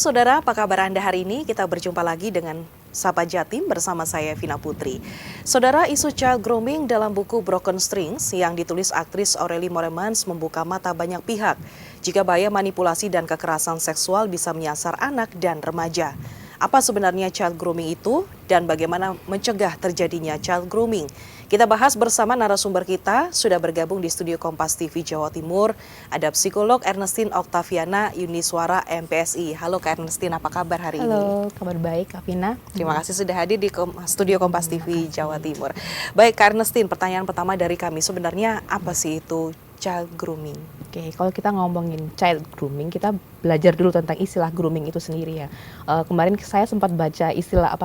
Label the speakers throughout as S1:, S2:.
S1: saudara, apa kabar Anda hari ini? Kita berjumpa lagi dengan Sapa Jatim bersama saya Vina Putri. Saudara, isu child grooming dalam buku Broken Strings yang ditulis aktris Aurelie Moremans membuka mata banyak pihak jika bahaya manipulasi dan kekerasan seksual bisa menyasar anak dan remaja. Apa sebenarnya child grooming itu dan bagaimana mencegah terjadinya child grooming? Kita bahas bersama narasumber kita, sudah bergabung di studio Kompas TV Jawa Timur, ada psikolog Ernestine Octaviana Yuniswara MPSI. Halo Kak Ernestine, apa kabar hari ini?
S2: Halo, kabar baik Kak Vina.
S1: Terima kasih sudah hadir di studio Kompas TV Jawa Timur. Baik Kak Ernestine, pertanyaan pertama dari kami, sebenarnya apa sih itu child grooming?
S2: Oke, kalau kita ngomongin child grooming, kita belajar dulu tentang istilah grooming itu sendiri ya. Kemarin saya sempat baca istilah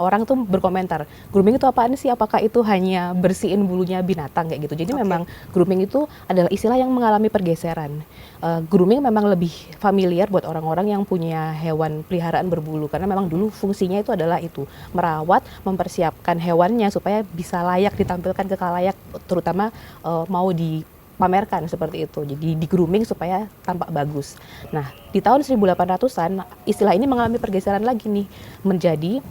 S2: orang tuh berkomentar, grooming itu apaan sih? Apakah itu hanya bersihin bulunya binatang kayak gitu? Jadi memang grooming itu adalah istilah yang mengalami pergeseran. Grooming memang lebih familiar buat orang-orang yang punya hewan peliharaan berbulu, karena memang dulu fungsinya itu adalah itu, merawat, mempersiapkan hewannya supaya bisa layak ditampilkan ke khalayak, terutama mau dipamerkan seperti itu. Jadi di grooming supaya tampak bagus. Nah, di tahun 1800-an istilah ini mengalami pergeseran lagi nih, menjadi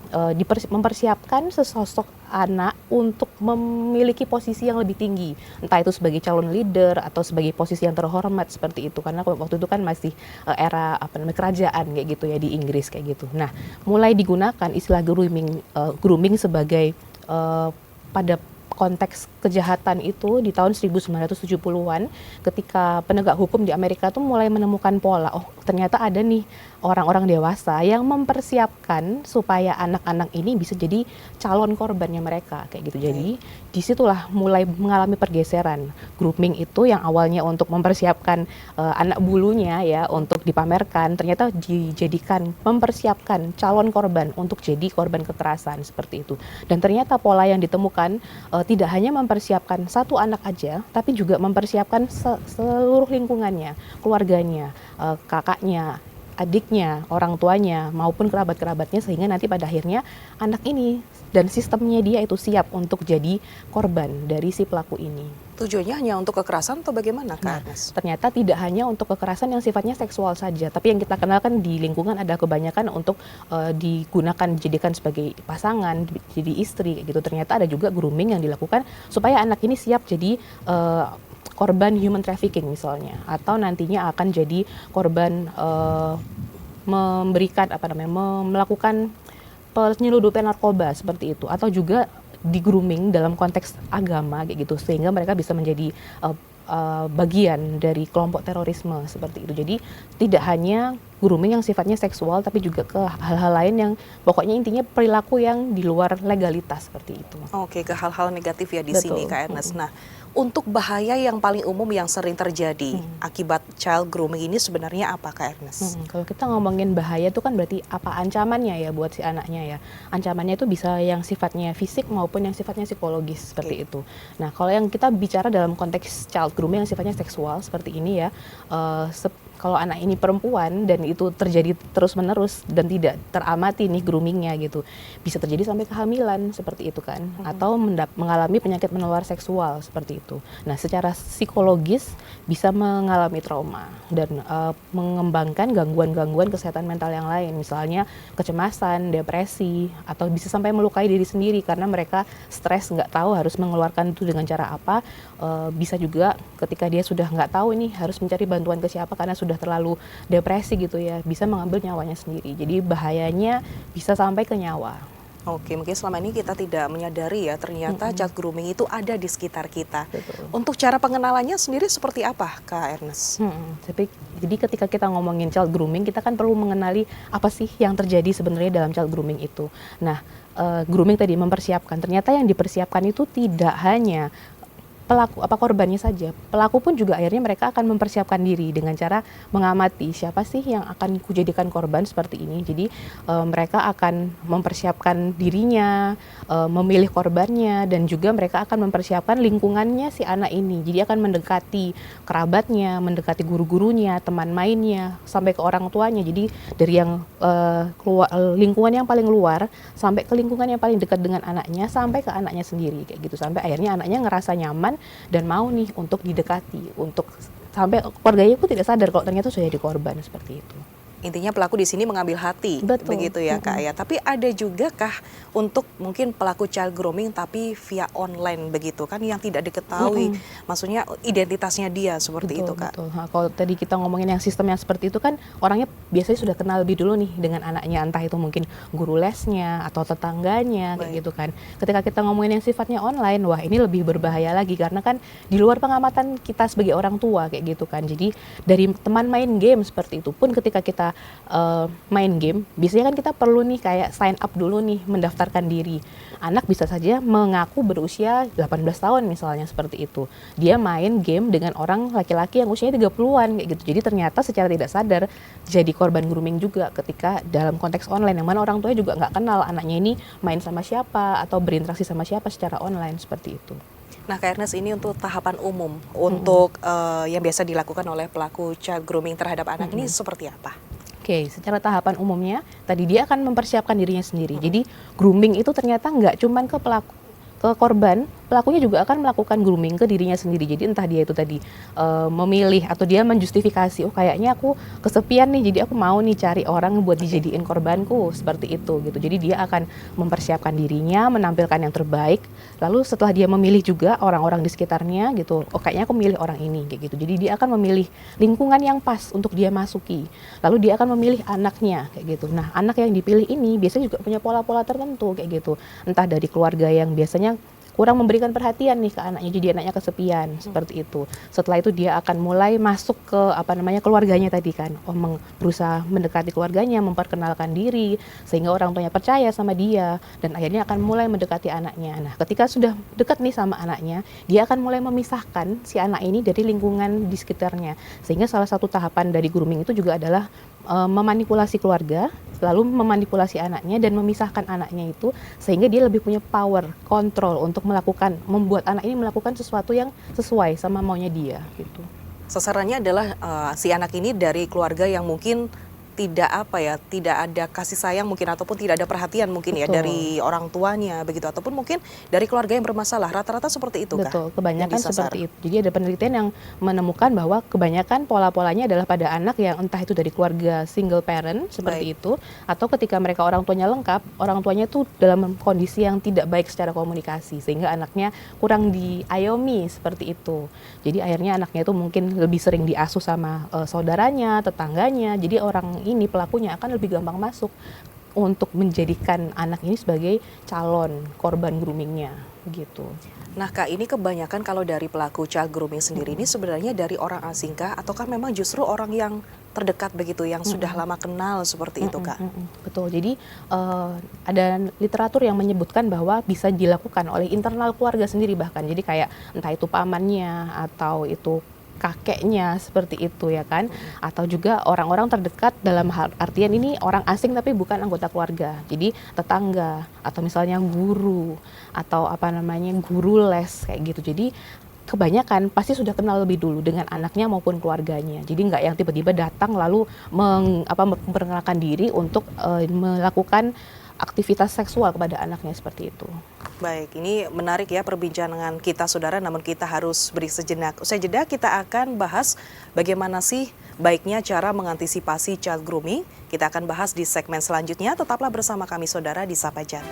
S2: mempersiapkan sesosok anak untuk memiliki posisi yang lebih tinggi, entah itu sebagai calon leader atau sebagai posisi yang terhormat seperti itu, karena waktu itu kan masih era kerajaan kayak gitu ya di Inggris kayak gitu. Nah, mulai digunakan istilah grooming sebagai pada konteks kejahatan itu di tahun 1970-an, ketika penegak hukum di Amerika tuh mulai menemukan pola, oh ternyata ada nih orang-orang dewasa yang mempersiapkan supaya anak-anak ini bisa jadi calon korbannya mereka kayak gitu. Jadi disitulah mulai mengalami pergeseran. Grooming itu yang awalnya untuk mempersiapkan anak bulunya ya untuk dipamerkan, ternyata dijadikan mempersiapkan calon korban untuk jadi korban kekerasan seperti itu. Dan ternyata pola yang ditemukan tidak hanya mempersiapkan satu anak aja, tapi juga mempersiapkan seluruh lingkungannya, keluarganya, kakaknya, adiknya, orang tuanya, maupun kerabat-kerabatnya, sehingga nanti pada akhirnya anak ini dan sistemnya dia itu siap untuk jadi korban dari si pelaku ini.
S1: Tujuannya hanya untuk kekerasan atau bagaimana Kak Ernest?
S2: Ternyata tidak hanya untuk kekerasan yang sifatnya seksual saja, tapi yang kita kenalkan di lingkungan ada kebanyakan untuk dijadikan sebagai pasangan, jadi istri kayak gitu. Ternyata ada juga grooming yang dilakukan supaya anak ini siap jadi korban human trafficking misalnya, atau nantinya akan jadi korban melakukan penyeludupan narkoba seperti itu, atau juga di grooming dalam konteks agama kayak gitu, sehingga mereka bisa menjadi bagian dari kelompok terorisme seperti itu. Jadi tidak hanya grooming yang sifatnya seksual, tapi juga ke hal-hal lain yang pokoknya intinya perilaku yang di luar legalitas seperti itu.
S1: Oke, ke hal-hal negatif ya di sini Kak Ernest. Nah, untuk bahaya yang paling umum yang sering terjadi akibat child grooming ini sebenarnya apa Kak Ernest?
S2: Kalau kita ngomongin bahaya itu kan berarti apa ancamannya ya buat si anaknya ya. Ancamannya itu bisa yang sifatnya fisik maupun yang sifatnya psikologis seperti itu. Nah, kalau yang kita bicara dalam konteks child grooming yang sifatnya seksual seperti ini ya, kalau anak ini perempuan dan itu terjadi terus-menerus dan tidak teramati nih groomingnya gitu, bisa terjadi sampai kehamilan seperti itu kan, atau mengalami penyakit menular seksual seperti itu. Nah, secara psikologis bisa mengalami trauma dan mengembangkan gangguan-gangguan kesehatan mental yang lain, misalnya kecemasan, depresi, atau bisa sampai melukai diri sendiri karena mereka stres, nggak tahu harus mengeluarkan itu dengan cara apa. Bisa juga ketika dia sudah nggak tahu ini harus mencari bantuan ke siapa karena sudah terlalu depresi gitu ya, bisa mengambil nyawanya sendiri. Jadi bahayanya bisa sampai ke nyawa.
S1: Oke, mungkin selama ini kita tidak menyadari ya, ternyata child grooming itu ada di sekitar kita.
S2: Betul.
S1: Untuk cara pengenalannya sendiri seperti apa Kak Ernest?
S2: Jadi ketika kita ngomongin child grooming, kita kan perlu mengenali apa sih yang terjadi sebenarnya dalam child grooming itu. Nah, grooming tadi mempersiapkan, ternyata yang dipersiapkan itu tidak hanya pelaku korbannya saja. Pelaku pun juga akhirnya mereka akan mempersiapkan diri dengan cara mengamati siapa sih yang akan kujadikan korban seperti ini. Jadi mereka akan mempersiapkan dirinya, memilih korbannya, dan juga mereka akan mempersiapkan lingkungannya si anak ini. Jadi akan mendekati kerabatnya, mendekati guru-gurunya, teman mainnya, sampai ke orang tuanya. Jadi dari yang lingkungan yang paling luar sampai ke lingkungan yang paling dekat dengan anaknya, sampai ke anaknya sendiri kayak gitu, sampai akhirnya anaknya ngerasa nyaman dan mau nih untuk didekati, untuk sampai keluarganya pun tidak sadar kalau ternyata sudah jadi korban seperti itu.
S1: Intinya pelaku di sini mengambil hati,
S2: Betul.
S1: begitu ya Kak ya. Tapi ada juga kah untuk mungkin pelaku child grooming tapi via online begitu kan yang tidak diketahui, maksudnya identitasnya dia seperti itu
S2: Betul,
S1: Kak.
S2: betul. Kalau tadi kita ngomongin yang sistem yang seperti itu kan orangnya biasanya sudah kenal lebih dulu nih dengan anaknya, entah itu mungkin guru lesnya atau tetangganya kayak
S1: Baik.
S2: gitu kan. Ketika kita ngomongin yang sifatnya online, wah ini lebih berbahaya lagi karena kan di luar pengamatan kita sebagai orang tua kayak gitu kan. Jadi dari teman main game seperti itu pun ketika kita main game, biasanya kan kita perlu nih kayak sign up dulu nih, mendaftarkan diri. Anak bisa saja mengaku berusia 18 tahun misalnya seperti itu. Dia main game dengan orang laki-laki yang usianya 30-an kayak gitu. Jadi ternyata secara tidak sadar jadi korban grooming juga ketika dalam konteks online yang mana orang tuanya juga nggak kenal anaknya ini main sama siapa atau berinteraksi sama siapa secara online seperti itu.
S1: Nah Kak Ernest, ini untuk tahapan umum untuk yang biasa dilakukan oleh pelaku child grooming terhadap anak ini seperti apa?
S2: Oke, secara tahapan umumnya tadi dia akan mempersiapkan dirinya sendiri. Jadi grooming itu ternyata nggak cuman ke korban, pelakunya juga akan melakukan grooming ke dirinya sendiri. Jadi entah dia itu tadi memilih atau dia menjustifikasi, oh kayaknya aku kesepian nih, jadi aku mau nih cari orang buat dijadiin korbanku seperti itu gitu. Jadi dia akan mempersiapkan dirinya, menampilkan yang terbaik. Lalu setelah dia memilih juga orang-orang di sekitarnya gitu, oh kayaknya aku milih orang ini kayak gitu. Jadi dia akan memilih lingkungan yang pas untuk dia masuki. Lalu dia akan memilih anaknya kayak gitu. Nah, anak yang dipilih ini biasanya juga punya pola-pola tertentu kayak gitu. Entah dari keluarga yang biasanya kurang memberikan perhatian nih ke anaknya, jadi anaknya kesepian seperti itu. Setelah itu dia akan mulai masuk ke keluarganya tadi kan, berusaha mendekati keluarganya, memperkenalkan diri sehingga orang tuanya percaya sama dia dan akhirnya akan mulai mendekati anaknya. Nah, ketika sudah dekat nih sama anaknya, dia akan mulai memisahkan si anak ini dari lingkungan di sekitarnya. Sehingga salah satu tahapan dari grooming itu juga adalah memanipulasi keluarga, lalu memanipulasi anaknya dan memisahkan anaknya itu sehingga dia lebih punya power, kontrol untuk membuat anak ini melakukan sesuatu yang sesuai sama maunya dia gitu.
S1: Sasarannya adalah si anak ini dari keluarga yang mungkin tidak ada kasih sayang mungkin ataupun tidak ada perhatian mungkin ya
S2: Betul.
S1: dari orang tuanya begitu ataupun mungkin dari keluarga yang bermasalah. Rata-rata seperti itu kah?
S2: Betul,
S1: Yang
S2: kebanyakan
S1: disasar?
S2: seperti itu. Jadi ada penelitian yang menemukan bahwa kebanyakan pola-polanya adalah pada anak yang entah itu dari keluarga single parent seperti
S1: Baik.
S2: itu, atau ketika mereka orang tuanya lengkap, orang tuanya itu dalam kondisi yang tidak baik secara komunikasi, sehingga anaknya kurang diayomi seperti itu. Jadi akhirnya anaknya itu mungkin lebih sering diasuh sama saudaranya, tetangganya, jadi orang ini pelakunya akan lebih gampang masuk untuk menjadikan anak ini sebagai calon korban groomingnya gitu.
S1: Nah Kak, ini kebanyakan kalau dari pelaku child grooming sendiri ini sebenarnya dari orang asing kah? Ataukah memang justru orang yang terdekat begitu, yang sudah lama kenal seperti itu Kak?
S2: Betul, jadi ada literatur yang menyebutkan bahwa bisa dilakukan oleh internal keluarga sendiri bahkan. Jadi kayak entah itu pamannya atau itu kakeknya seperti itu ya kan, atau juga orang-orang terdekat dalam artian ini orang asing tapi bukan anggota keluarga, jadi tetangga atau misalnya guru atau guru les kayak gitu. Jadi kebanyakan pasti sudah kenal lebih dulu dengan anaknya maupun keluarganya, jadi nggak yang tiba-tiba datang lalu memperkenalkan diri untuk melakukan aktivitas seksual kepada anaknya seperti itu.
S1: Baik, ini menarik ya perbincangan kita saudara, namun kita harus beri sejenak. Usai jeda kita akan bahas bagaimana sih baiknya cara mengantisipasi child grooming. Kita akan bahas di segmen selanjutnya, tetaplah bersama kami saudara di Sapa Jatim.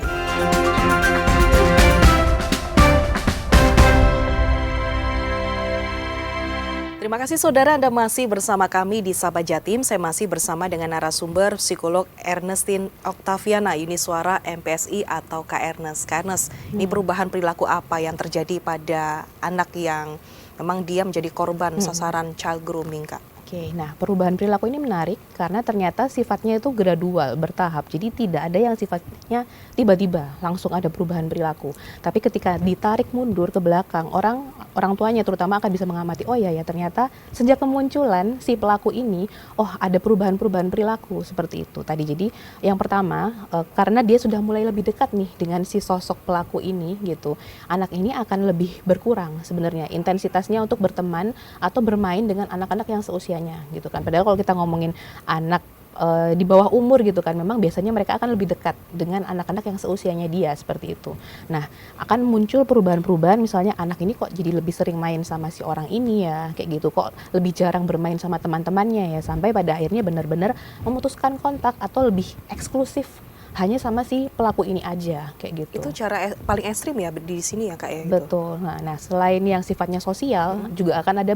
S1: Terima kasih saudara, Anda masih bersama kami di Sapa Jatim. Saya masih bersama dengan narasumber psikolog Ernestine Octaviana Yunisuara MPSI atau Kak Ernest. Kak Ernest, ini perubahan perilaku apa yang terjadi pada anak yang memang dia menjadi korban sasaran child grooming Kak?
S2: Oke, nah perubahan perilaku ini menarik karena ternyata sifatnya itu gradual, bertahap. Jadi tidak ada yang sifatnya tiba-tiba langsung ada perubahan perilaku. Tapi ketika ditarik mundur ke belakang, orang tuanya terutama akan bisa mengamati, oh ya ternyata sejak kemunculan si pelaku ini, oh ada perubahan-perubahan perilaku seperti itu tadi. Jadi yang pertama, karena dia sudah mulai lebih dekat nih dengan si sosok pelaku ini gitu, anak ini akan lebih berkurang sebenarnya intensitasnya untuk berteman atau bermain dengan anak-anak yang seusianya gitu kan. Padahal kalau kita ngomongin anak di bawah umur gitu kan, memang biasanya mereka akan lebih dekat dengan anak-anak yang seusianya dia seperti itu. Nah, akan muncul perubahan-perubahan, misalnya anak ini kok jadi lebih sering main sama si orang ini ya, kayak gitu, kok lebih jarang bermain sama teman-temannya ya, sampai pada akhirnya benar-benar memutuskan kontak atau lebih eksklusif hanya sama si pelaku ini aja, kayak gitu.
S1: Itu cara paling ekstrim ya di sini ya Kak ya? Gitu.
S2: Betul. Nah, selain yang sifatnya sosial, juga akan ada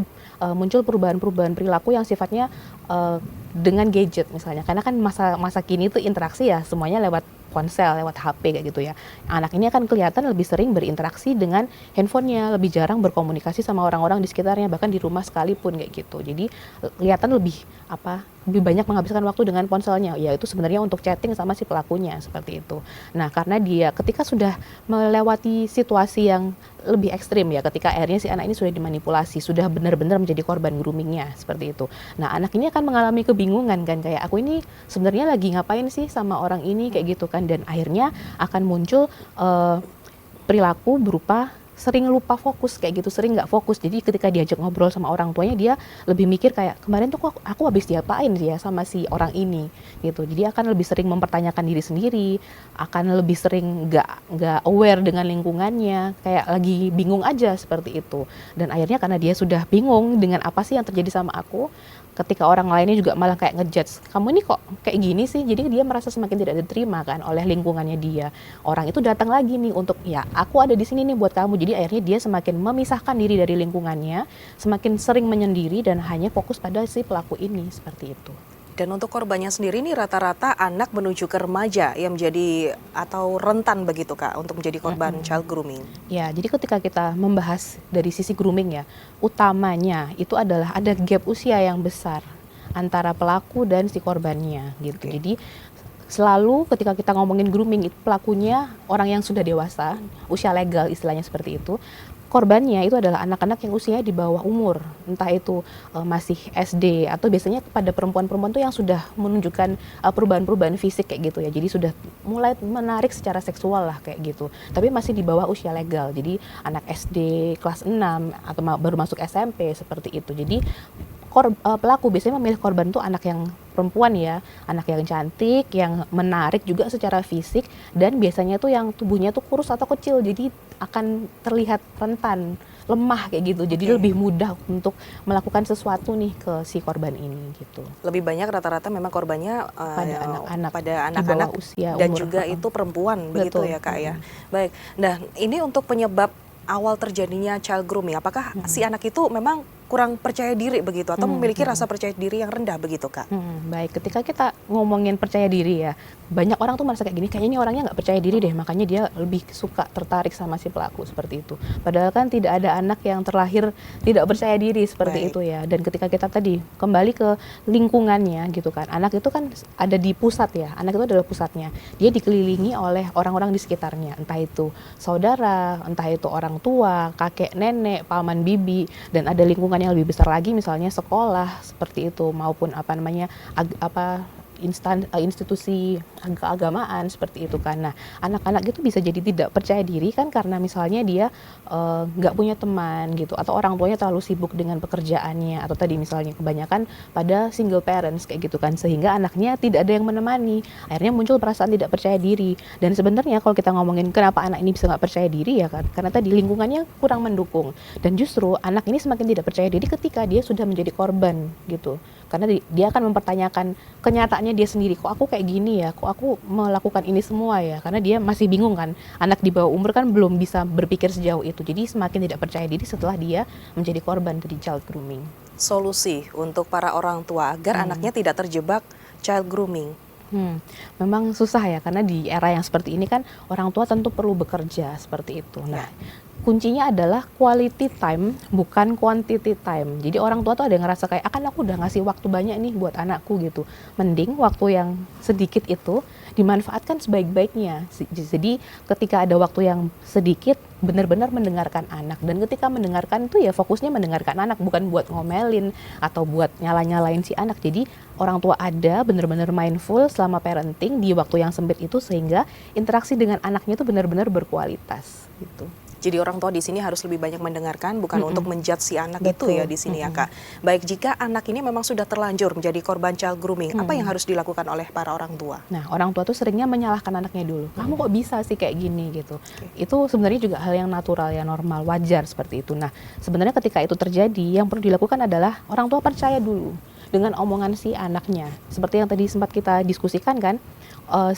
S2: muncul perubahan-perubahan perilaku yang sifatnya dengan gadget misalnya. Karena kan masa kini itu interaksi ya, semuanya lewat ponsel, lewat HP kayak gitu ya. Anak ini akan kelihatan lebih sering berinteraksi dengan handphonenya, lebih jarang berkomunikasi sama orang-orang di sekitarnya, bahkan di rumah sekalipun kayak gitu. Jadi kelihatan lebih lebih banyak menghabiskan waktu dengan ponselnya, yaitu sebenarnya untuk chatting sama si pelakunya seperti itu. Nah, karena dia ketika sudah melewati situasi yang lebih ekstrim ya, ketika akhirnya si anak ini sudah dimanipulasi, sudah benar-benar menjadi korban groomingnya seperti itu. Nah, anak ini akan mengalami kebingungan kan, kayak aku ini sebenarnya lagi ngapain sih sama orang ini kayak gitu kan, dan akhirnya akan muncul perilaku berupa sering lupa fokus kayak gitu, sering nggak fokus. Jadi ketika diajak ngobrol sama orang tuanya, dia lebih mikir kayak kemarin tuh kok aku habis diapain sih ya sama si orang ini gitu. Jadi akan lebih sering mempertanyakan diri sendiri, akan lebih sering nggak aware dengan lingkungannya, kayak lagi bingung aja seperti itu. Dan akhirnya karena dia sudah bingung dengan apa sih yang terjadi sama aku, ketika orang lainnya juga malah kayak ngejudge, kamu ini kok kayak gini sih, jadi dia merasa semakin tidak diterima kan oleh lingkungannya dia. Orang itu datang lagi nih untuk, ya aku ada di sini nih buat kamu. Jadi akhirnya dia semakin memisahkan diri dari lingkungannya, semakin sering menyendiri dan hanya fokus pada si pelaku ini, seperti itu.
S1: Dan untuk korbannya sendiri nih rata-rata anak menuju ke remaja yang menjadi atau rentan begitu Kak untuk menjadi korban child grooming.
S2: Ya, jadi ketika kita membahas dari sisi grooming ya, utamanya itu adalah ada gap usia yang besar antara pelaku dan si korbannya gitu.
S1: Oke.
S2: Jadi selalu ketika kita ngomongin grooming itu pelakunya orang yang sudah dewasa, usia legal istilahnya seperti itu. Korbannya itu adalah anak-anak yang usianya di bawah umur, entah itu masih SD atau biasanya pada perempuan-perempuan tuh yang sudah menunjukkan perubahan-perubahan fisik kayak gitu ya. Jadi sudah mulai menarik secara seksual lah kayak gitu. Tapi masih di bawah usia legal. Jadi anak SD kelas 6 atau baru masuk SMP seperti itu. Jadi pelaku biasanya memilih korban tuh anak yang perempuan ya, anak yang cantik, yang menarik juga secara fisik, dan biasanya tuh yang tubuhnya tuh kurus atau kecil, jadi akan terlihat rentan, lemah kayak gitu. Jadi
S1: Oke.
S2: lebih mudah untuk melakukan sesuatu nih ke si korban ini gitu.
S1: Lebih banyak rata-rata memang korbannya
S2: Pada anak-anak,
S1: pada
S2: di
S1: anak-anak
S2: bawah usia
S1: dan
S2: umur.
S1: juga itu perempuan begitu
S2: Betul.
S1: ya Kak ya. Baik. Nah, ini untuk penyebab awal terjadinya child grooming, apakah si anak itu memang kurang percaya diri begitu atau memiliki rasa percaya diri yang rendah begitu Kak?
S2: Baik, ketika kita ngomongin percaya diri ya, banyak orang tuh merasa kayak gini, kayaknya orangnya nggak percaya diri deh, makanya dia lebih suka tertarik sama si pelaku seperti itu. Padahal kan tidak ada anak yang terlahir tidak percaya diri seperti
S1: Baik.
S2: itu ya. Dan ketika kita tadi kembali ke lingkungannya gitu kan, anak itu kan ada di pusat ya, anak itu adalah pusatnya. Dia dikelilingi oleh orang-orang di sekitarnya, entah itu saudara, entah itu orang tua, kakek, nenek, paman, bibi, dan ada lingkungan yang lebih besar lagi, misalnya sekolah seperti itu, maupun institusi keagamaan seperti itu kan. Nah, anak-anak itu bisa jadi tidak percaya diri kan karena misalnya dia nggak punya teman gitu, atau orang tuanya terlalu sibuk dengan pekerjaannya, atau tadi misalnya kebanyakan pada single parents kayak gitu kan, sehingga anaknya tidak ada yang menemani. Akhirnya muncul perasaan tidak percaya diri. Dan sebenarnya kalau kita ngomongin kenapa anak ini bisa nggak percaya diri ya kan, karena tadi lingkungannya kurang mendukung. Dan justru anak ini semakin tidak percaya diri ketika dia sudah menjadi korban gitu. Karena dia akan mempertanyakan kenyataannya dia sendiri, kok aku kayak gini ya, kok aku melakukan ini semua ya, karena dia masih bingung kan, anak di bawah umur kan belum bisa berpikir sejauh itu, jadi semakin tidak percaya diri setelah dia menjadi korban dari child grooming.
S1: Solusi untuk para orang tua agar anaknya tidak terjebak child grooming.
S2: Memang susah ya, karena di era yang seperti ini kan orang tua tentu perlu bekerja seperti itu. Nah, kuncinya adalah quality time, bukan quantity time. Jadi orang tua tuh ada yang ngerasa kayak, akan aku udah ngasih waktu banyak nih buat anakku gitu. Mending waktu yang sedikit itu dimanfaatkan sebaik-baiknya. Jadi ketika ada waktu yang sedikit, benar-benar mendengarkan anak. Dan ketika mendengarkan itu ya fokusnya mendengarkan anak, bukan buat ngomelin atau buat nyala-nyalain si anak. Jadi orang tua ada benar-benar mindful selama parenting di waktu yang sempit itu, sehingga interaksi dengan anaknya itu benar-benar berkualitas gitu.
S1: Jadi orang tua di sini harus lebih banyak mendengarkan, bukan untuk menjudge si anak itu
S2: Betul.
S1: ya di sini ya Kak. Baik, jika anak ini memang sudah terlanjur menjadi korban child grooming, apa yang harus dilakukan oleh para orang tua?
S2: Nah, orang tua tuh seringnya menyalahkan anaknya dulu. Kamu kok bisa sih kayak gini gitu. Itu sebenarnya juga hal yang natural ya, normal, wajar seperti itu. Nah, sebenarnya ketika itu terjadi, yang perlu dilakukan adalah orang tua percaya dulu dengan omongan si anaknya. Seperti yang tadi sempat kita diskusikan kan,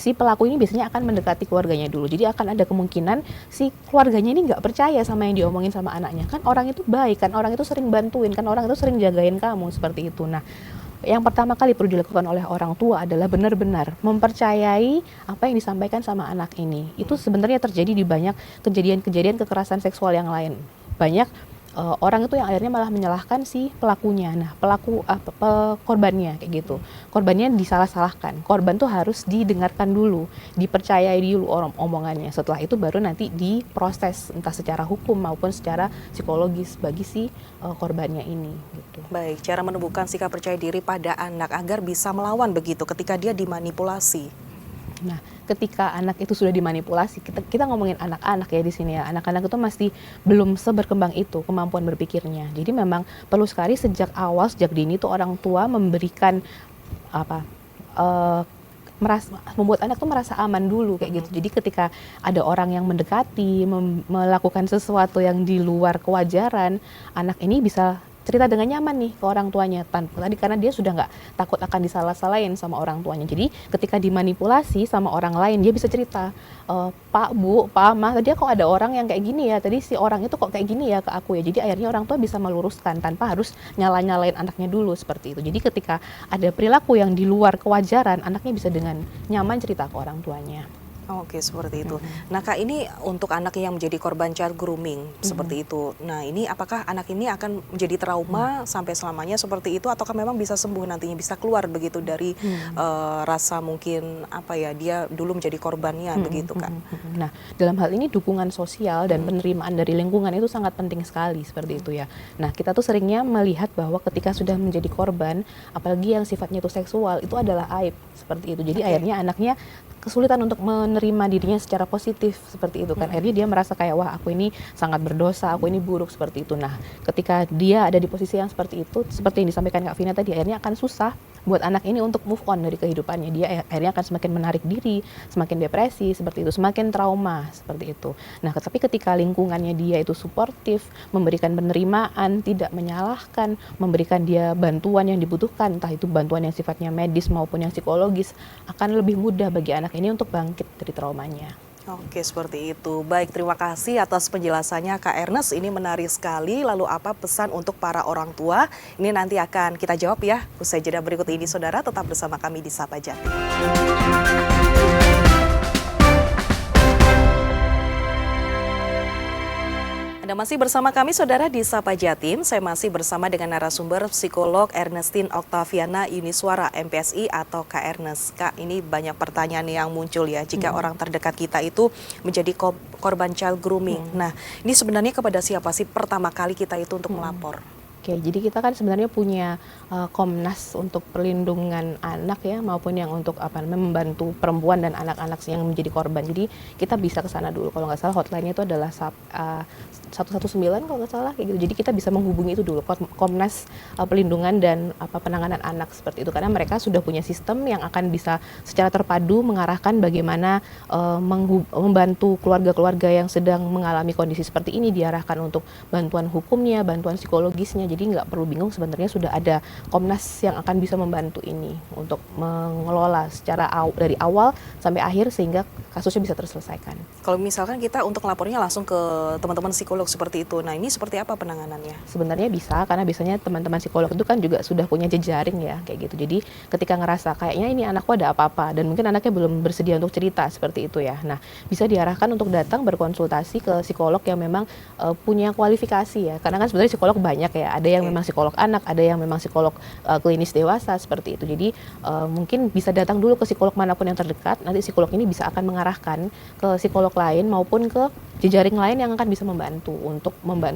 S2: si pelaku ini biasanya akan mendekati keluarganya dulu. Jadi akan ada kemungkinan si keluarganya ini nggak percaya sama yang diomongin sama anaknya. Kan orang itu baik, kan orang itu sering bantuin, kan orang itu sering jagain kamu, seperti itu. Nah, yang pertama kali perlu dilakukan oleh orang tua adalah benar-benar mempercayai apa yang disampaikan sama anak ini. Itu sebenarnya terjadi di banyak kejadian-kejadian kekerasan seksual yang lain. Banyak orang itu yang akhirnya malah menyalahkan si pelakunya. Nah, korbannya kayak gitu. Korbannya disalah-salahkan. Korban tuh harus didengarkan dulu, dipercayai dulu omongannya. Setelah itu baru nanti diproses entah secara hukum maupun secara psikologis bagi si korbannya ini gitu.
S1: Baik, cara menumbuhkan sikap percaya diri pada anak agar bisa melawan begitu ketika dia dimanipulasi.
S2: Nah, ketika anak itu sudah dimanipulasi, kita ngomongin anak-anak ya di sini ya. Anak-anak itu masih belum seberkembang itu kemampuan berpikirnya. Jadi memang perlu sekali sejak awal, sejak dini tuh orang tua memberikan membuat anak tuh merasa aman dulu kayak gitu. Jadi ketika ada orang yang mendekati, melakukan sesuatu yang di luar kewajaran, anak ini bisa cerita dengan nyaman nih ke orang tuanya karena dia sudah nggak takut akan disalah-salahin sama orang tuanya. Jadi ketika dimanipulasi sama orang lain, dia bisa cerita, Pak, Bu, Pak, Ma, tadi kok ada orang yang kayak gini ya, tadi si orang itu kok kayak gini ya ke aku ya. Jadi akhirnya orang tua bisa meluruskan tanpa harus nyalain anaknya dulu seperti itu. Jadi ketika ada perilaku yang di luar kewajaran, anaknya bisa dengan nyaman cerita ke orang tuanya.
S1: Oke, seperti itu. Nah Kak, ini untuk anak yang menjadi korban child grooming seperti itu. Nah ini apakah anak ini akan menjadi trauma sampai selamanya seperti itu, ataukah memang bisa sembuh nantinya, bisa keluar begitu dari rasa mungkin apa ya, dia dulu menjadi korbannya begitu Kak?
S2: Nah, dalam hal ini dukungan sosial dan penerimaan dari lingkungan itu sangat penting sekali seperti itu ya. Nah, kita tuh seringnya melihat bahwa ketika sudah menjadi korban, apalagi yang sifatnya itu seksual, itu adalah aib seperti itu. Jadi akhirnya anaknya kesulitan untuk menerima dirinya secara positif seperti itu kan. Akhirnya dia merasa kayak, wah aku ini sangat berdosa, aku ini buruk seperti itu. Nah, ketika dia ada di posisi yang seperti itu, seperti yang disampaikan Kak Vina tadi, akhirnya akan susah buat anak ini untuk move on dari kehidupannya. Dia akhirnya akan semakin menarik diri, semakin depresi seperti itu, semakin trauma seperti itu. Nah, tapi ketika lingkungannya dia itu suportif, memberikan penerimaan, tidak menyalahkan, memberikan dia bantuan yang dibutuhkan, entah itu bantuan yang sifatnya medis maupun yang psikologis, akan lebih mudah bagi anak ini untuk bangkit dari traumanya.
S1: Oke, seperti itu. Baik, terima kasih atas penjelasannya Kak Ernest. Ini menarik sekali. Lalu apa pesan untuk para orang tua? Ini nanti akan kita jawab ya. Usai jeda berikut ini, saudara tetap bersama kami di Sapa Jatim. Anda masih bersama kami, saudara, di Sapa Jatim. Saya masih bersama dengan narasumber psikolog Ernestine Octaviana Yuniswara, MPSI atau Kak Ernest. Kak, ini banyak pertanyaan yang muncul ya, jika orang terdekat kita itu menjadi korban child grooming. Nah, ini sebenarnya kepada siapa sih pertama kali kita itu untuk melapor?
S2: Oke, jadi kita kan sebenarnya punya Komnas untuk perlindungan anak ya, maupun yang untuk membantu perempuan dan anak-anak yang menjadi korban. Jadi kita bisa ke sana dulu. Kalau nggak salah hotline-nya itu adalah 119 kalau nggak salah kayak gitu. Jadi kita bisa menghubungi itu dulu, Komnas Perlindungan dan Penanganan Anak seperti itu, karena mereka sudah punya sistem yang akan bisa secara terpadu mengarahkan bagaimana membantu keluarga-keluarga yang sedang mengalami kondisi seperti ini, diarahkan untuk bantuan hukumnya, bantuan psikologisnya. Jadi nggak perlu bingung, sebenarnya sudah ada Komnas yang akan bisa membantu ini untuk mengelola secara dari awal sampai akhir sehingga kasusnya bisa terselesaikan.
S1: Kalau misalkan kita untuk lapornya langsung ke teman-teman psikolog seperti itu, nah ini seperti apa penanganannya?
S2: Sebenarnya bisa, karena biasanya teman-teman psikolog itu kan juga sudah punya jejaring ya kayak gitu. Jadi ketika ngerasa kayaknya ini anakku ada apa-apa dan mungkin anaknya belum bersedia untuk cerita seperti itu ya. Nah, bisa diarahkan untuk datang berkonsultasi ke psikolog yang memang punya kualifikasi ya. Karena kan sebenarnya psikolog banyak ya. Ada yang memang psikolog anak, ada yang memang psikolog klinis dewasa seperti itu. Jadi mungkin bisa datang dulu ke psikolog manapun yang terdekat. Nanti psikolog ini bisa akan mengarahkan ke psikolog lain maupun ke jejaring lain yang akan bisa membantu untuk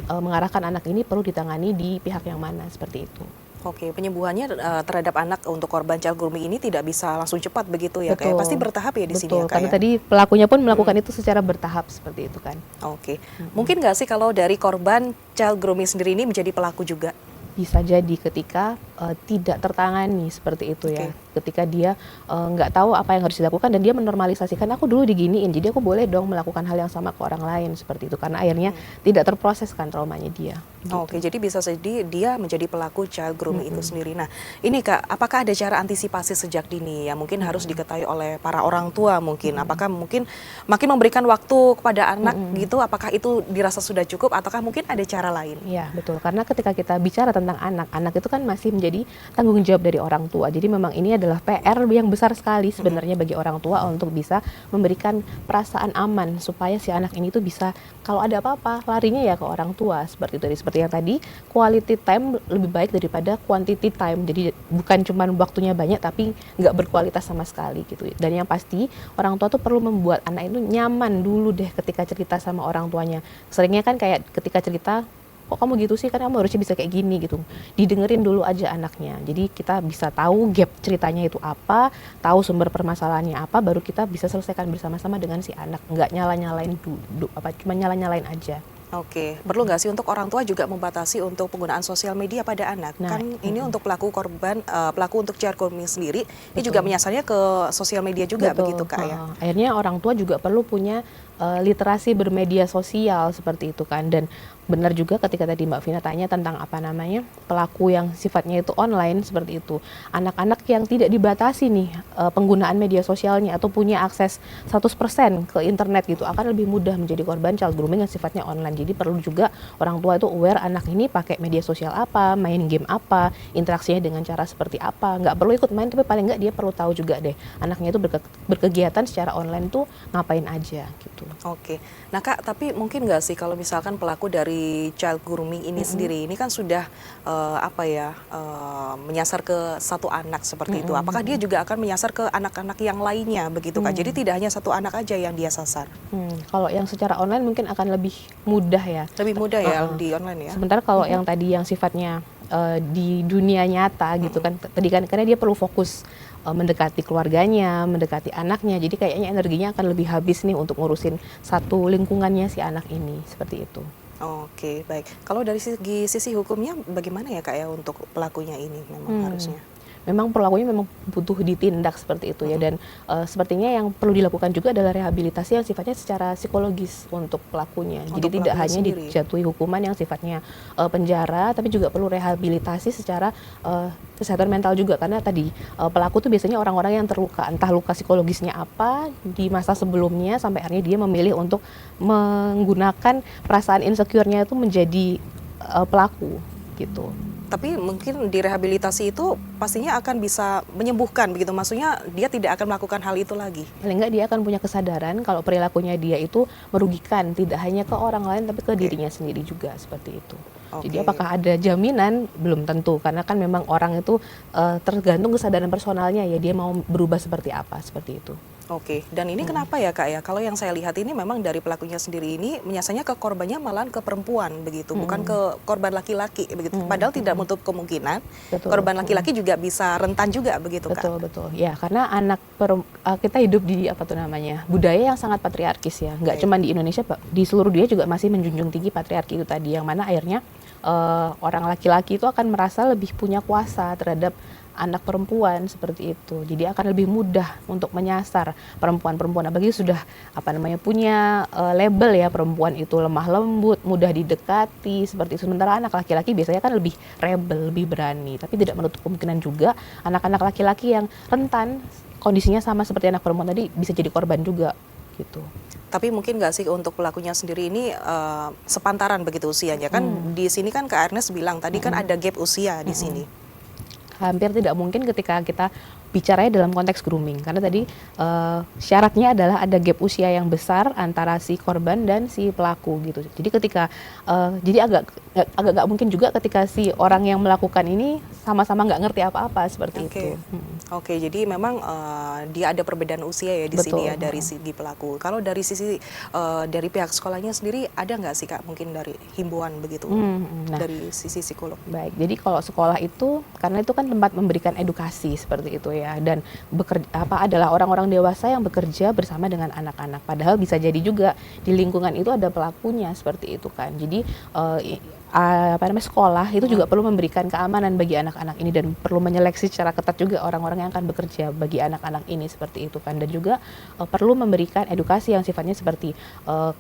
S2: mengarahkan anak ini perlu ditangani di pihak yang mana seperti itu.
S1: Oke, penyembuhannya terhadap anak untuk korban child grooming ini tidak bisa langsung cepat begitu ya, kayak pasti bertahap ya di sini ya,
S2: betul.
S1: Kak
S2: Karena
S1: ya?
S2: tadi pelakunya pun melakukan itu secara bertahap seperti itu kan.
S1: Oke, mungkin nggak sih kalau dari korban child grooming sendiri ini menjadi pelaku juga?
S2: Bisa jadi ketika tidak tertangani seperti itu ya.
S1: Oke.
S2: Ketika dia nggak tahu apa yang harus dilakukan dan dia menormalisasikan, aku dulu diginiin, jadi aku boleh dong melakukan hal yang sama ke orang lain seperti itu. Karena akhirnya tidak terproses kan traumanya dia. Gitu.
S1: Oke, jadi bisa jadi dia menjadi pelaku child grooming itu sendiri. Nah, ini Kak, apakah ada cara antisipasi sejak dini yang mungkin harus diketahui oleh para orang tua mungkin? Apakah mungkin makin memberikan waktu kepada anak gitu, apakah itu dirasa sudah cukup ataukah mungkin ada cara lain?
S2: Iya, betul. Karena ketika kita bicara tentang anak, anak itu kan masih menjadi tanggung jawab dari orang tua. Jadi memang ini adalah PR yang besar sekali sebenarnya bagi orang tua untuk bisa memberikan perasaan aman supaya si anak ini tuh bisa, kalau ada apa-apa larinya ya ke orang tua seperti itu. Jadi seperti yang tadi, quality time lebih baik daripada quantity time. Jadi bukan cuma waktunya banyak tapi nggak berkualitas sama sekali gitu. Dan yang pasti orang tua tuh perlu membuat anak itu nyaman dulu deh ketika cerita sama orang tuanya. Seringnya kan kayak ketika cerita, kok kamu gitu sih, kan kamu harusnya bisa kayak gini gitu. Didengerin dulu aja anaknya. Jadi kita bisa tahu gap ceritanya itu apa, tahu sumber permasalahannya apa, baru kita bisa selesaikan bersama-sama dengan si anak. Nggak nyala-nyalain cuma nyala-nyalain aja.
S1: Oke, perlu nggak sih untuk orang tua juga membatasi untuk penggunaan sosial media pada anak?
S2: Nah,
S1: Kan ini untuk pelaku korban, pelaku untuk child grooming sendiri, ini juga menyasarnya ke sosial media juga begitu Kak ya?
S2: Akhirnya orang tua juga perlu punya literasi bermedia sosial seperti itu kan. Dan benar juga ketika tadi Mbak Vina tanya tentang apa namanya pelaku yang sifatnya itu online seperti itu. Anak-anak yang tidak dibatasi nih penggunaan media sosialnya atau punya akses 100% ke internet gitu akan lebih mudah menjadi korban child grooming yang sifatnya online. Jadi perlu juga orang tua itu aware anak ini pakai media sosial apa, main game apa, interaksinya dengan cara seperti apa. Nggak perlu ikut main tapi paling nggak dia perlu tahu juga deh anaknya itu berkegiatan secara online tuh ngapain aja gitu.
S1: Oke, nah Kak, tapi mungkin nggak sih kalau misalkan pelaku dari child grooming ini sendiri, ini kan sudah menyasar ke satu anak seperti itu. Apakah dia juga akan menyasar ke anak-anak yang lainnya begitu Kak? Jadi tidak hanya satu anak aja yang dia sasar.
S2: Kalau yang secara online mungkin akan lebih mudah ya.
S1: Lebih mudah ya di online ya?
S2: Sementara kalau yang tadi yang sifatnya di dunia nyata gitu kan, tadi kan karena dia perlu fokus mendekati keluarganya, mendekati anaknya, jadi kayaknya energinya akan lebih habis nih untuk ngurusin satu lingkungannya si anak ini, seperti itu.
S1: Oke, baik. Kalau dari sisi hukumnya bagaimana ya Kak ya untuk pelakunya ini memang harusnya?
S2: Memang pelakunya memang butuh ditindak seperti itu ya, dan sepertinya yang perlu dilakukan juga adalah rehabilitasi yang sifatnya secara psikologis untuk pelakunya. Jadi
S1: Untuk
S2: tidak
S1: pelakunya
S2: hanya
S1: sendiri.
S2: dijatuhi hukuman yang sifatnya penjara, tapi juga perlu rehabilitasi secara kesehatan mental juga, karena tadi pelaku tuh biasanya orang-orang yang terluka, entah luka psikologisnya apa di masa sebelumnya sampai akhirnya dia memilih untuk menggunakan perasaan insecure-nya itu menjadi pelaku gitu.
S1: Tapi mungkin di rehabilitasi itu pastinya akan bisa menyembuhkan begitu, maksudnya dia tidak akan melakukan hal itu lagi.
S2: Paling enggak dia akan punya kesadaran kalau perilakunya dia itu merugikan, tidak hanya ke orang lain tapi ke dirinya sendiri juga, seperti itu. Jadi
S1: Oke.
S2: apakah ada jaminan? Belum tentu, karena kan memang orang itu tergantung kesadaran personalnya ya, dia mau berubah seperti apa, seperti itu.
S1: Oke, dan ini kenapa ya Kak ya? Kalau yang saya lihat ini memang dari pelakunya sendiri ini menyasarnya ke korbannya malahan ke perempuan begitu, bukan ke korban laki-laki begitu. Padahal tidak menutup kemungkinan
S2: Betul.
S1: korban laki-laki juga bisa rentan juga begitu Kak.
S2: Betul. Ya, karena kita hidup di apa tuh namanya, budaya yang sangat patriarkis ya. Nggak
S1: Baik.
S2: cuma di Indonesia, Pak. Di seluruh dunia juga masih menjunjung tinggi patriarki itu tadi, yang mana akhirnya orang laki-laki itu akan merasa lebih punya kuasa terhadap anak perempuan seperti itu. Jadi akan lebih mudah untuk menyasar perempuan-perempuan, apalagi sudah punya label ya, perempuan itu lemah lembut, mudah didekati seperti itu. Sementara anak laki-laki biasanya kan lebih rebel, lebih berani. Tapi tidak menutup kemungkinan juga anak-anak laki-laki yang rentan kondisinya sama seperti anak perempuan tadi bisa jadi korban juga gitu.
S1: Tapi mungkin nggak sih untuk pelakunya sendiri ini sepantaran begitu usianya kan? Di sini kan Kak Ernest bilang tadi kan ada gap usia di sini.
S2: Hampir tidak mungkin ketika kita bicaranya dalam konteks grooming karena tadi syaratnya adalah ada gap usia yang besar antara si korban dan si pelaku gitu. Jadi ketika jadi agak nggak mungkin juga ketika si orang yang melakukan ini sama-sama nggak ngerti apa-apa seperti itu.
S1: Oke, jadi memang dia ada perbedaan usia ya di
S2: Betul.
S1: sini ya dari segi pelaku. Kalau dari sisi dari pihak sekolahnya sendiri ada nggak sih Kak mungkin dari himbauan begitu dari sisi psikolog?
S2: Baik, jadi kalau sekolah itu karena itu kan tempat memberikan edukasi seperti itu ya, dan adalah orang-orang dewasa yang bekerja bersama dengan anak-anak. Padahal bisa jadi juga di lingkungan itu ada pelakunya seperti itu kan. Jadi sekolah itu juga perlu memberikan keamanan bagi anak-anak ini dan perlu menyeleksi secara ketat juga orang-orang yang akan bekerja bagi anak-anak ini seperti itu kan, dan juga perlu memberikan edukasi yang sifatnya seperti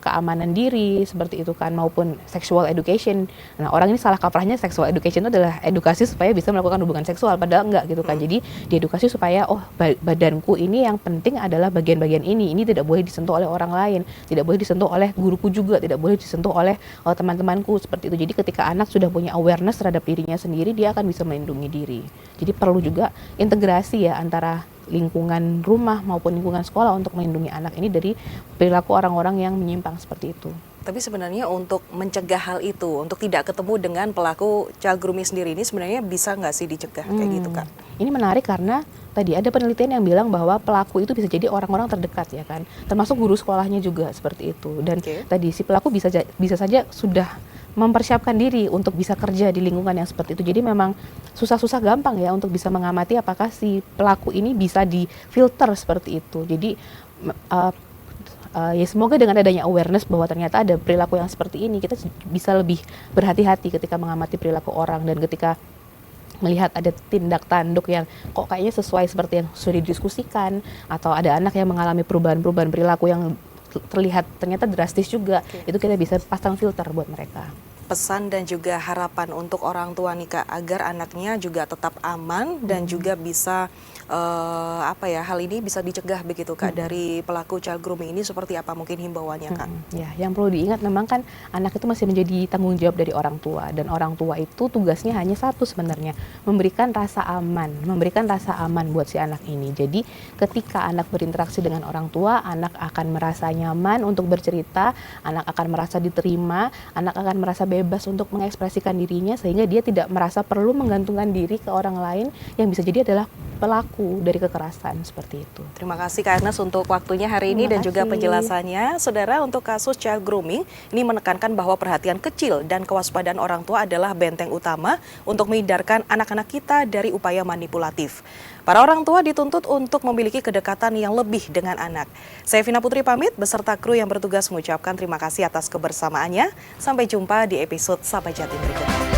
S2: keamanan diri seperti itu kan, maupun sexual education. Nah, orang ini salah kaprahnya sexual education itu adalah edukasi supaya bisa melakukan hubungan seksual, padahal enggak gitu kan. Jadi diedukasi supaya badanku ini yang penting adalah bagian-bagian ini tidak boleh disentuh oleh orang lain, tidak boleh disentuh oleh guruku juga, tidak boleh disentuh oleh teman-temanku seperti itu. Jadi ketika anak sudah punya awareness terhadap dirinya sendiri, dia akan bisa melindungi diri. Jadi perlu juga integrasi ya antara lingkungan rumah maupun lingkungan sekolah untuk melindungi anak ini dari perilaku orang-orang yang menyimpang seperti itu.
S1: Tapi sebenarnya untuk mencegah hal itu, untuk tidak ketemu dengan pelaku child grooming sendiri ini sebenarnya bisa nggak sih dicegah kayak gitu Kak?
S2: Ini menarik karena tadi ada penelitian yang bilang bahwa pelaku itu bisa jadi orang-orang terdekat ya kan, termasuk guru sekolahnya juga seperti itu. Dan tadi si pelaku bisa saja sudah mempersiapkan diri untuk bisa kerja di lingkungan yang seperti itu. Jadi memang susah-susah gampang ya untuk bisa mengamati apakah si pelaku ini bisa difilter seperti itu. Jadi ya semoga dengan adanya awareness bahwa ternyata ada perilaku yang seperti ini, kita bisa lebih berhati-hati ketika mengamati perilaku orang, dan ketika melihat ada tindak tanduk yang kok kayaknya sesuai seperti yang sudah didiskusikan, atau ada anak yang mengalami perubahan-perubahan perilaku yang terlihat ternyata drastis juga, itu kita bisa pasang filter buat mereka.
S1: Pesan dan juga harapan untuk orang tua nih Kak, agar anaknya juga tetap aman dan juga bisa hal ini bisa dicegah begitu Kak dari pelaku child grooming ini, seperti apa mungkin himbauannya Kak?
S2: Ya, yang perlu diingat memang kan anak itu masih menjadi tanggung jawab dari orang tua, dan orang tua itu tugasnya hanya satu sebenarnya, memberikan rasa aman buat si anak ini. Jadi ketika anak berinteraksi dengan orang tua, anak akan merasa nyaman untuk bercerita, anak akan merasa diterima, anak akan merasa bebas untuk mengekspresikan dirinya, sehingga dia tidak merasa perlu menggantungkan diri ke orang lain yang bisa jadi adalah pelaku dari kekerasan seperti itu.
S1: Terima kasih Kak Agnes untuk waktunya hari ini dan juga penjelasannya. Saudara, untuk kasus child grooming ini menekankan bahwa perhatian kecil dan kewaspadaan orang tua adalah benteng utama untuk menghindarkan anak-anak kita dari upaya manipulatif. Para orang tua dituntut untuk memiliki kedekatan yang lebih dengan anak. Saya Vina Putri pamit beserta kru yang bertugas mengucapkan terima kasih atas kebersamaannya. Sampai jumpa di episode Sapa Jatim berikutnya.